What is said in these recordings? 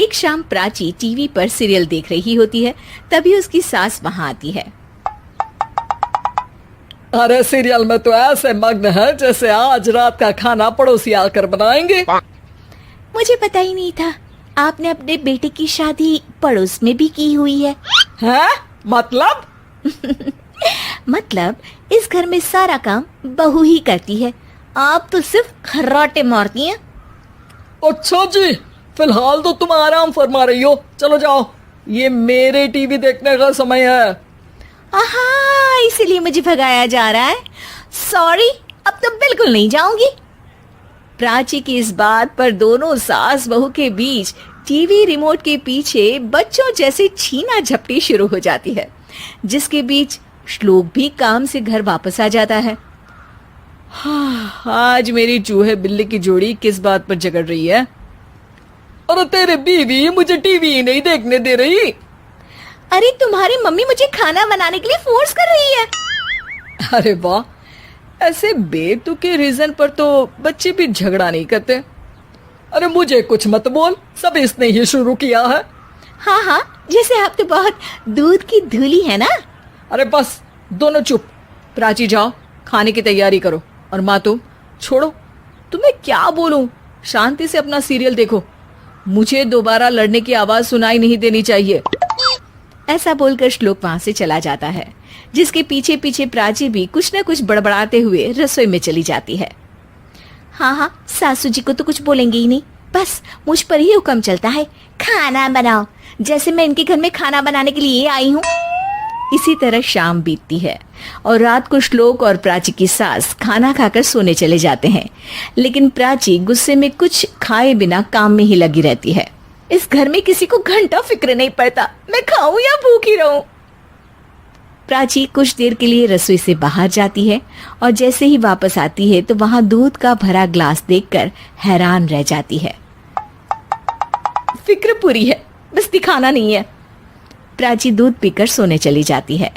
एक शाम प्राची टीवी पर सीरियल देख रही होती है। तभी उसकी सास वहाँ आती है। अरे सीरियल में तो ऐसे मग्न है जैसे आज रात का खाना पड़ोसी आकर बनाएंगे। मुझे पता ही नहीं था आपने अपने बेटे की शादी पड़ोस में भी की हुई है। हैं? मतलब? मतलब इस घर में सारा काम बहू ही करती है, आप तो सिर्फ खर्राटे मारती हैं। अच्छा जी, फिलहाल तो तुम आराम फरमा रही हो, चलो जाओ, ये मेरे टीवी देखने का समय है। आहा, इसीलिए मुझे भगाया जा रहा है। सॉरी, अब तो बिल्कुल नहीं जाऊंगी। प्राची की इस बात पर दोनों सास बहू के बीच टीवी रिमोट के पीछे बच्चों जैसे छीना झपटी शुरू हो जाती है, जिसके बीच श्लोक भी काम से घर वापस आ जाता है। आज मेरी चूहे बिल्ली की जोड़ी किस बात पर झगड़ रही है? अरे तेरे बीवी मुझे टीवी ही नहीं देखने दे रही। अरे तुम्हारी मम्मी मुझे खाना बनाने के लिए फोर्स कर रही है। अरे वाह, ऐसे बेतुके रीजन पर तो बच्चे भी झगड़ा नहीं करते। अरे मुझे कुछ मत बोल, सब इसने ही शुरू किया है। हाँ हाँ, जैसे आप तो बहुत दूध की धूली है ना। अरे बस, दोनों चुप। प्राची जाओ, खाने की तैयारी करो। और माँ तुम छोड़ो, तुम्हें क्या बोलूं, शांति से अपना सीरियल देखो, मुझे दोबारा लड़ने की आवाज सुनाई नहीं देनी चाहिए। ऐसा बोलकर श्लोक वहां से चला जाता है, जिसके पीछे पीछे प्राची भी कुछ न कुछ बड़बड़ाते हुए रसोई में चली जाती है। हाँ हाँ, सासू जी को तो कुछ बोलेंगे ही नहीं, बस मुझ पर ही हुक्म चलता है, खाना बनाओ, जैसे मैं इनके घर में खाना बनाने के लिए आई हूँ। इसी तरह शाम बीतती है और रात को श्लोक और प्राची की सास खाना खाकर सोने चले जाते हैं, लेकिन प्राची गुस्से में कुछ खाए बिना काम में ही लगी रहती है। इस घर में किसी को घंटा फिक्र नहीं पड़ता, मैं खाऊं या भूखी रहूं। प्राची कुछ देर के लिए रसोई से बाहर जाती है और जैसे ही वापस आती है तो वहां दूध का भरा ग्लास देखकर हैरान रह जाती है। फिक्र पूरी है, बस दिखाना नहीं है। प्राची दूध पीकर सोने चली जाती है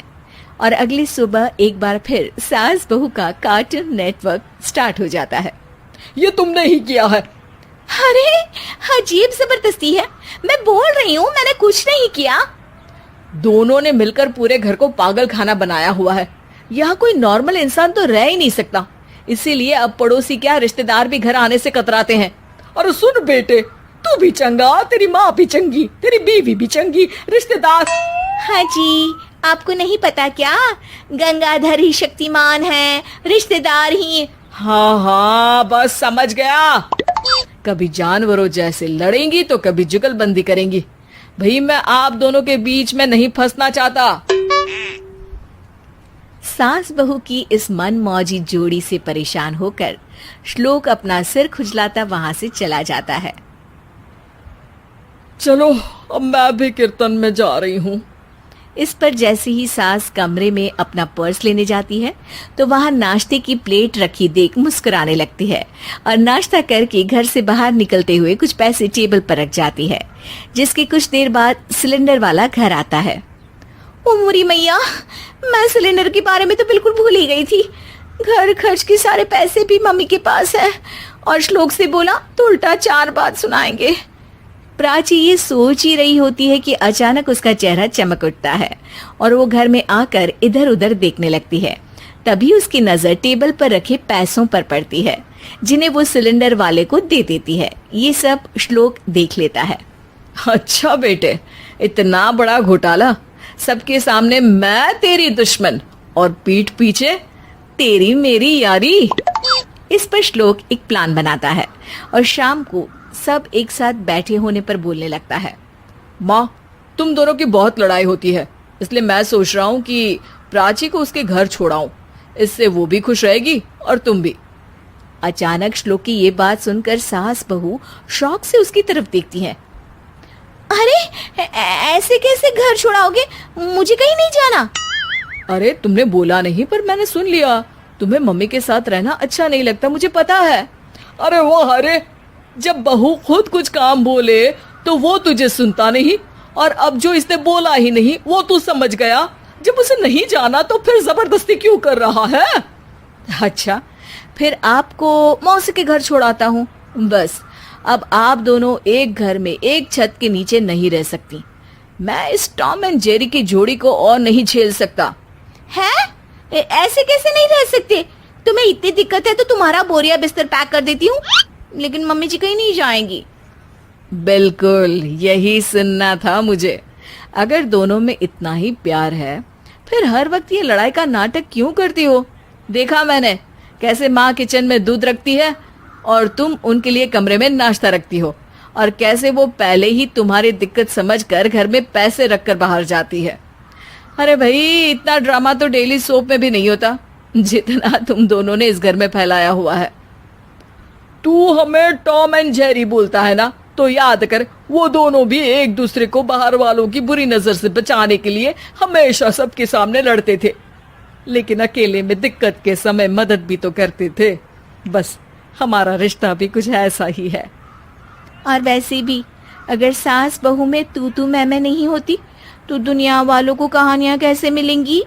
और अगली सुबह एक बार फिर सास बहू का कार्टून नेटवर्क स्टार्ट हो जाता है। ये तुमने ही किया है। अरे अजीब जबरदस्ती है, मैं बोल रही हूँ मैंने कुछ नहीं किया। दोनों ने मिलकर पूरे घर को पागल खाना बनाया हुआ है। यहाँ कोई नॉर्मल इंसान तो रह ही नहीं सकता, इसीलिए अब पड़ोसी क्या रिश्तेदार भी घर आने से कतराते हैं। और सुन बेटे, तू भी चंगा, तेरी माँ भी चंगी, तेरी बीवी भी चंगी, रिश्तेदार। हाँ जी, आपको नहीं पता क्या, गंगाधर ही शक्तिमान है, रिश्तेदार ही। हाँ हाँ, बस समझ गया। कभी जानवरों जैसे लड़ेंगी तो कभी जुगलबंदी करेंगी। भाई मैं आप दोनों के बीच में नहीं फंसना चाहता। सास बहू की इस मनमौजी जोड़ी से परेशान होकर श्लोक अपना सिर खुजलाता वहां से चला जाता है। चलो अब मैं भी कीर्तन में जा रही हूँ। इस पर जैसे ही सास कमरे में अपना पर्स लेने जाती है तो वहां नाश्ते की प्लेट रखी देख मुस्कुराने लगती है और नाश्ता करके घर से बाहर निकलते हुए कुछ पैसे टेबल पर रख जाती है, जिसके कुछ देर बाद सिलेंडर वाला घर आता है। ओ मोरी मैया, मैं सिलेंडर के बारे में तो बिल्कुल भूल ही गई थी। घर खर्च के सारे पैसे भी मम्मी के पास है और श्लोक से बोला तो उल्टा 4 बात सुनाएंगे। प्राची ये सोच ही रही होती है कि अचानक उसका चेहरा चमक उठता है और वो घर में आकर इधर उधर देखने लगती है। तभी उसकी नजर टेबल पर रखे पैसों पर पड़ती है, जिन्हें वो सिलेंडर वाले को दे देती है। ये सब श्लोक देख लेता है। अच्छा बेटे, इतना बड़ा घोटाला, सबके सामने मैं तेरी दुश्मन और पीठ पीछे तेरी मेरी यारी। इस पर श्लोक एक प्लान बनाता है और शाम को सब एक साथ बैठे होने पर बोलने लगता है। माँ, तुम दोनों की बहुत लड़ाई होती है, इसलिए मैं सोच रहा हूँ कि प्राची को उसके घर छोड़ाऊं, इससे वो भी खुश रहेगी और तुम भी। अचानक श्लोक की ये बात सुनकर सास बहू शौक से उसकी तरफ देखती हैं। अरे ऐसे कैसे घर छोड़ाओगे, मुझे कहीं नहीं जाना। अरे तुमने बोला नहीं पर मैंने सुन लिया, तुम्हें मम्मी के साथ रहना अच्छा नहीं लगता, मुझे पता है। अरे वो, अरे जब बहू खुद कुछ काम बोले तो वो तुझे सुनता नहीं, और अब जो इसने बोला ही नहीं वो तू समझ गया। जब उसे नहीं जाना तो फिर जबरदस्ती क्यों कर रहा है? अच्छा, फिर आपको मौसी के घर छोड़ाता हूँ, बस अब आप दोनों एक घर में एक छत के नीचे नहीं रह सकती। मैं इस टॉम एंड जेरी की जोड़ी को और नहीं झेल सकता। है? ऐसे कैसे नहीं रह सकते? तुम्हें इतनी दिक्कत है तो तुम्हारा बोरिया बिस्तर पैक कर देती हूँ, लेकिन मम्मी जी कहीं नहीं जाएंगी। बिल्कुल यही सुनना था मुझे। अगर दोनों में इतना ही प्यार है फिर हर वक्त ये लड़ाई का नाटक क्यों करती हो? देखा मैंने कैसे माँ किचन में दूध रखती है और तुम उनके लिए कमरे में नाश्ता रखती हो, और कैसे वो पहले ही तुम्हारी दिक्कत समझकर घर में पैसे रखकर बाहर जाती है। अरे भाई, इतना ड्रामा तो डेली सोप में भी नहीं होता जितना तुम दोनों ने इस घर में फैलाया हुआ है। तू हमें टॉम एंड जेरी बोलता है ना, तो याद कर वो दोनों भी एक दूसरे को बाहर वालों की बुरी नजर से बचाने के लिए हमेशा सबके सामने लड़ते थे, लेकिन अकेले में दिक्कत के समय मदद भी तो करते थे। बस हमारा रिश्ता भी कुछ ऐसा ही है। और वैसे भी अगर सास बहू में तू मैं नहीं होती तो दुनिया वालों को कहानियां कैसे मिलेंगी?